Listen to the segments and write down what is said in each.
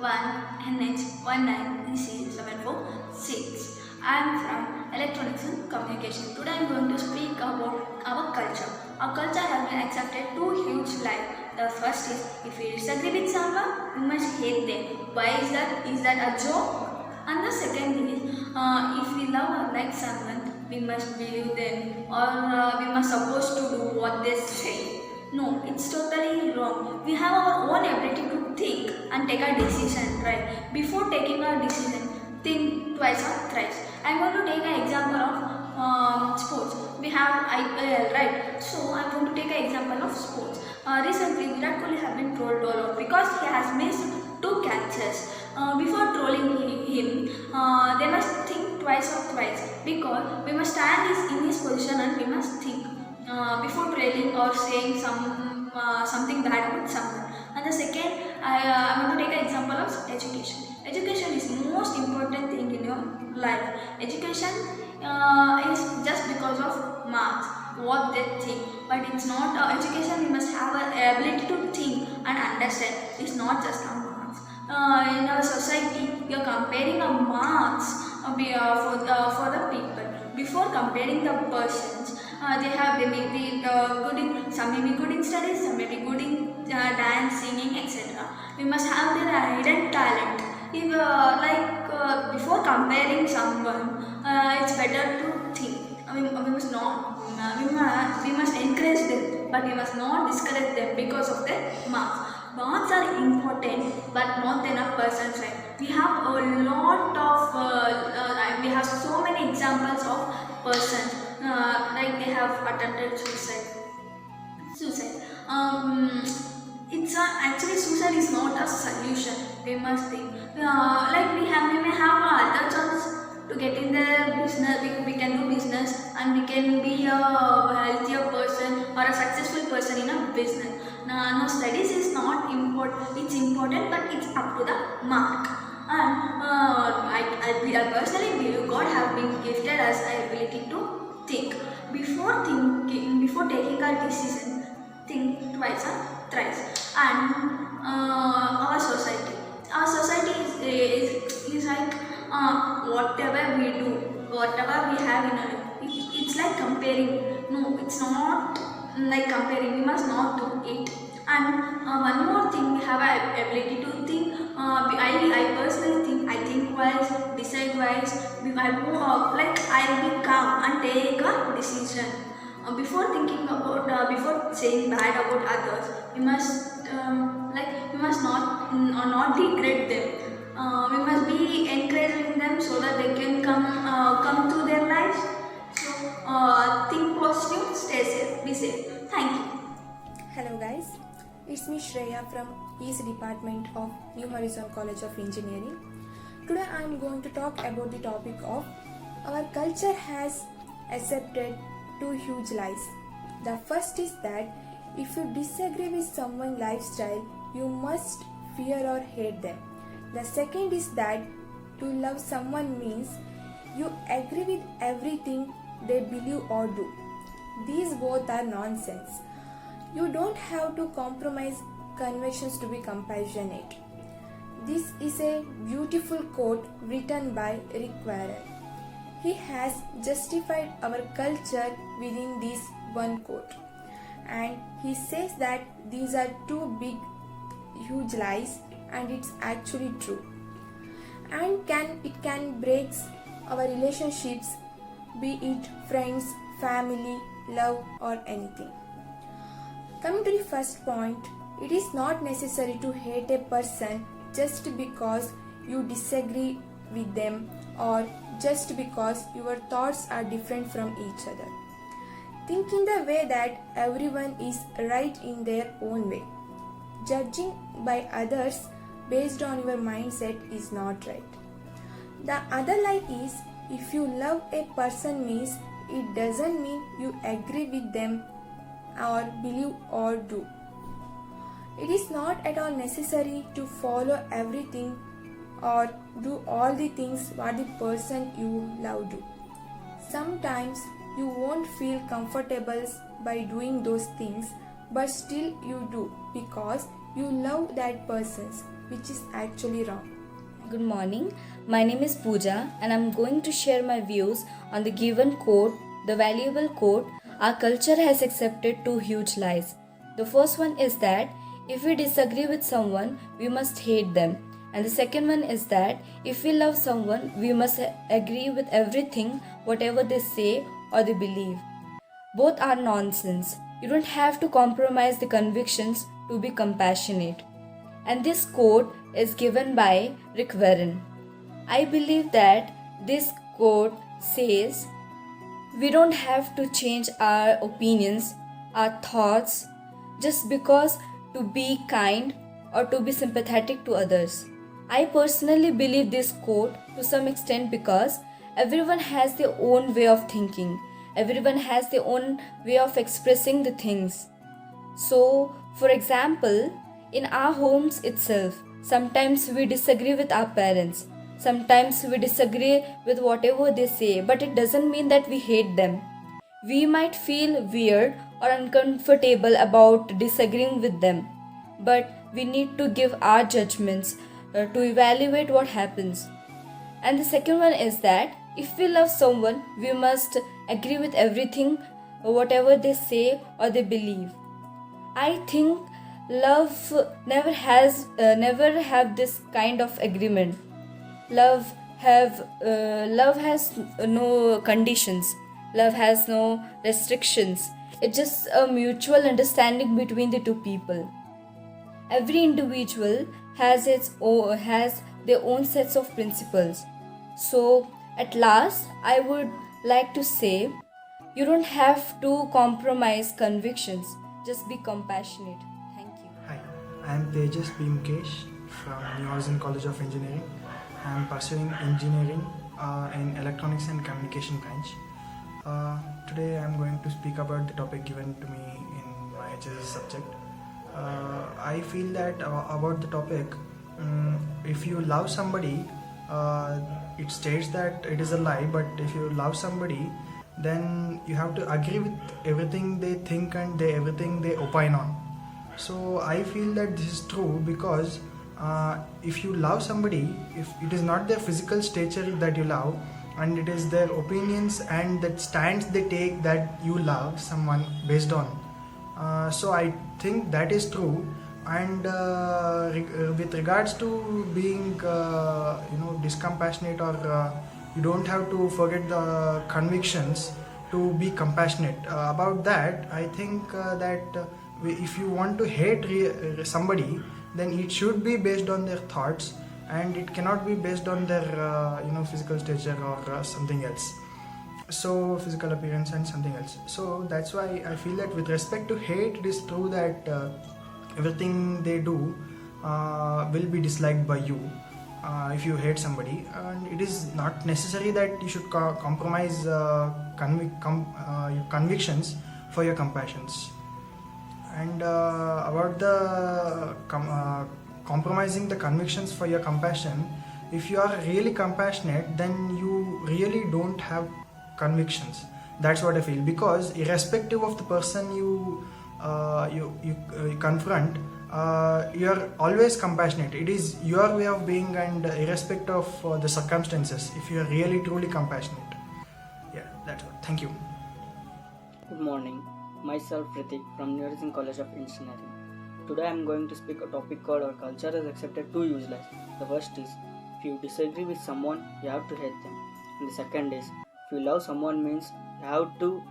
1NH19EC746. I am from Electronics and Communication. Today I am going to speak about our culture. Our culture has been accepted two huge lies. The first is, if we disagree with someone, we must hate them. Why is that? Is that a joke? And the second is, if we love or like someone, we must believe them, or we must supposed to do what they say. No, it's totally wrong. We have our own ability to think and take a decision, right? Before taking a decision, think twice or thrice. I'm going to take an example of sports. We have IPL, right? So I'm going to take an example of sports. Recently, Virat Kohli has been trolled all over because he has missed two catches. Before trolling him, they must think twice or thrice, because we must stand in his position and we must think before trailing or saying something bad about someone. And the second, I want to take an example of education. Education is the most important thing in your life. Education is just because of marks, what they think, but it's not. Education, we must have an ability to think and understand. It's not just a marks. In our society, we are comparing our marks for the people. Before comparing the persons, they may be good in, some may be good in studies, some may be good in dance, singing, etc. We must have their hidden talent. If before comparing someone, it's better to think. We must not. We must encourage them, but we must not discourage them because of their marks. Marks are important, but not than a person's right. We have a lot of, we have so many examples of persons, like they have attempted suicide. Suicide. Actually suicide is not a solution. We must think. We may have other chance to get in the business. We can do business and we can be a healthier person or a successful person in a business. No, studies is not important. It's important, but it's up to the mark. And I personally believe God has been gifted us the ability to think. Before taking a decision, think twice or thrice. And our society is like whatever we do, whatever we have in our life, it's like comparing. No, it's not like comparing. We must not do it. And one more thing, we have an ability to think. I personally think. I think wise, decide wise. I'll be calm and take a decision. Before thinking about, before saying bad about others, we must not degrade them. We must be encouraging them so that they can come to their lives. So think positive, stay safe, be safe. Thank you. Hello guys, it's me Shreya from East Department of New Horizon College of Engineering. Today I am going to talk about the topic of our culture has accepted two huge lies. The first is that if you disagree with someone's lifestyle, you must fear or hate them. The second is that to love someone means you agree with everything they believe or do. These both are nonsense. You don't have to compromise convictions to be compassionate. This is a beautiful quote written by Rick Warren. He has justified our culture within this one quote. And he says that these are two big, huge lies, and it's actually true. And it can break our relationships, be it friends, family, love, or anything. Coming to the first point, it is not necessary to hate a person just because you disagree with them or just because your thoughts are different from each other. Think in the way that everyone is right in their own way. Judging by others based on your mindset is not right. The other lie is, if you love a person means it doesn't mean you agree with them or believe or do. It is not at all necessary to follow everything or do all the things what the person you love do. Sometimes you won't feel comfortable by doing those things, but still you do because you love that person. which is actually wrong. Good morning. My name is Pooja and I'm going to share my views on the given quote, the valuable quote, our culture has accepted two huge lies. The first one is that if we disagree with someone, we must hate them. And the second one is that if we love someone, we must agree with everything, whatever they say or they believe. Both are nonsense. You don't have to compromise the convictions to be compassionate. And this quote is given by Rick Warren. I believe that this quote says we don't have to change our opinions, our thoughts, just because to be kind or to be sympathetic to others. I personally believe this quote to some extent because everyone has their own way of thinking, everyone has their own way of expressing the things. So, for example, in our homes itself, sometimes we disagree with our parents. Sometimes we disagree with whatever they say, but it doesn't mean that we hate them. We might feel weird or uncomfortable about disagreeing with them, but we need to give our judgments to evaluate what happens. And the second one is that if we love someone, we must agree with everything, whatever they say or they believe. I think love never have this kind of agreement. Love has no conditions. Love has no restrictions. It's just a mutual understanding between the two people. Every individual has their own sets of principles. So at last, I would like to say, you don't have to compromise convictions. Just be compassionate. Thank you. Hi, I am Tejas Bhimkesh from New Horizon College of Engineering. I am pursuing engineering in electronics and communication branch. Today I am going to speak about the topic given to me in my HSS subject. I feel that about the topic, if you love somebody, it states that it is a lie, but if you love somebody, then you have to agree with everything they think and everything they opine on. So I feel that this is true because if you love somebody, if it is not their physical stature that you love, and it is their opinions and that stands they take that you love someone based on. So I think that is true. And with regards to being discompassionate, or you don't have to forget the convictions to be compassionate about that. I think that if you want to hate somebody, then it should be based on their thoughts, and it cannot be based on their physical stature or something else. So physical appearance and something else. So that's why I feel that with respect to hate, it is true that everything they do will be disliked by you if you hate somebody, and it is not necessary that you should compromise your convictions for your compassions. And about the compromising the convictions for your compassion, if you are really compassionate, then you really don't have convictions. That's what I feel, because irrespective of the person you confront, you are always compassionate. It is your way of being, and irrespective of the circumstances, if you are really truly compassionate. Yeah, that's what. Thank you. Good morning. Myself Ritik from New Horizon College of Engineering. Today I am going to speak a topic called our culture has accepted two useless. The first is, if you disagree with someone, you have to hate them. And the second is, if you love someone means you have to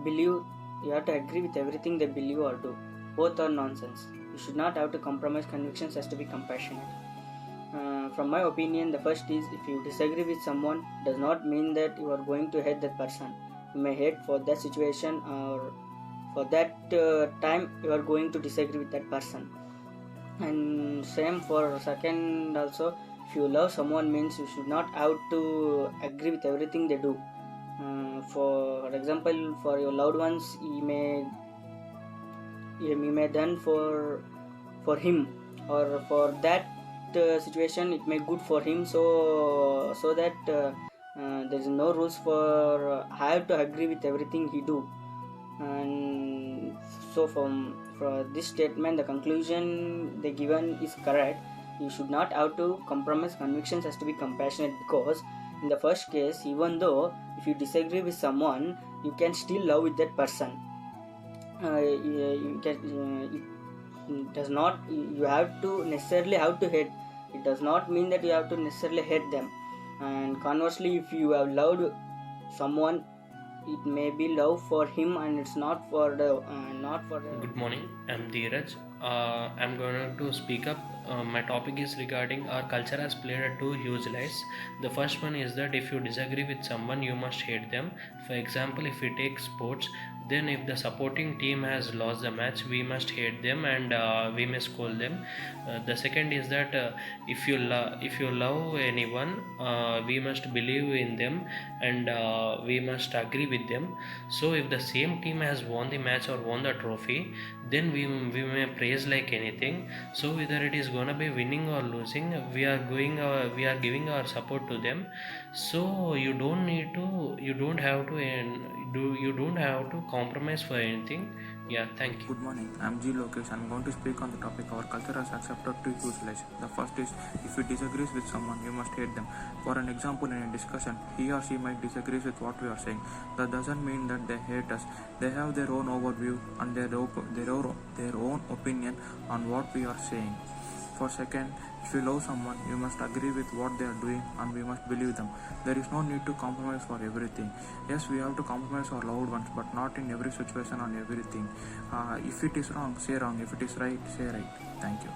believe, you have to agree with everything they believe or do. Both are nonsense. You should not have to compromise convictions as to be compassionate. From my opinion, the first is, if you disagree with someone, does not mean that you are going to hate that person. You may hate for that situation, or for that time you are going to disagree with that person. And same for second also, if you love someone means you should not have to agree with everything they do. For example, for your loved ones, you may done for him, or for that situation it may good for him, so that there is no rules for I have to agree with everything he do. And so for this statement, the conclusion they given is correct. You should not have to compromise convictions has to be compassionate, because in the first case, even though if you disagree with someone, you can still love with that person. It does not, you have to necessarily have to hate. It does not mean that you have to necessarily hate them. And conversely, if you have loved someone, it may be love for him and it's not for the Good morning, I'm Dheeraj. I'm going to speak up. My topic is regarding our culture has played two huge lies. The first one is that if you disagree with someone, you must hate them. For example, if we take sports, then if the supporting team has lost the match, we must hate them and we may scold them. The second is that if you love anyone, we must believe in them and we must agree with them. So if the same team has won the match or won the trophy, then we may praise like anything. So whether it is gonna be winning or losing, we are giving our support to them. So you don't have to compromise for anything. Yeah, thank you. Good morning, I'm G. Lokesh. I'm going to speak on the topic our culture has accepted two huge lies. The first is, if you disagree with someone, you must hate them. For an example, in a discussion, he or she might disagree with what we are saying. That doesn't mean that they hate us. They have their own overview and their own opinion on what we are saying. For second, if you love someone, you must agree with what they are doing and we must believe them. There is no need to compromise for everything. Yes, we have to compromise our loved ones, but not in every situation on everything. If it is wrong, say wrong. If it is right, say right. Thank you.